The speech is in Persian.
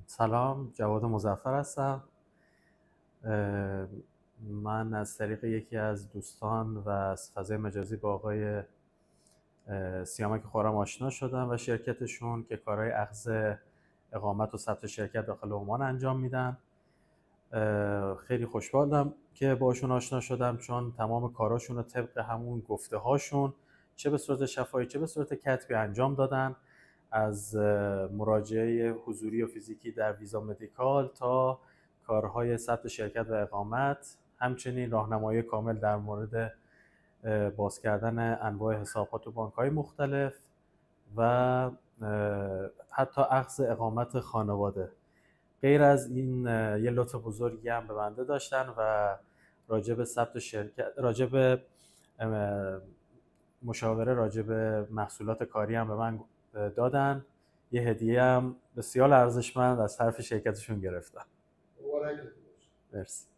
سلام، جواد مظفر هستم. من از طریق یکی از دوستان و از فضای مجازی با آقای سیامک خورم آشنا شدم و شرکتشون که کارهای اخذ اقامت و ثبت شرکت داخل عمان انجام میدن. خیلی خوشحالم که باشون آشنا شدم، چون تمام کاراشون رو طبق همون گفته هاشون چه به صورت شفاهی چه به صورت کتبی انجام دادن، از مراجعه حضوری و فیزیکی در ویزا مدیکال تا کارهای ثبت شرکت و اقامت، همچنین راهنمایی کامل در مورد باز کردن انواع حسابات و بانک‌های مختلف و حتی اخذ اقامت خانواده. غیر از این یه لطف بزرگی هم به بنده داشتن و راجع به ثبت شرکت، راجع به مشاوره راجع به محصولات کاری هم به من دادن. یه هدیه هم بسیار ارزشمند از طرف شرکتشون گرفتم. مرسی.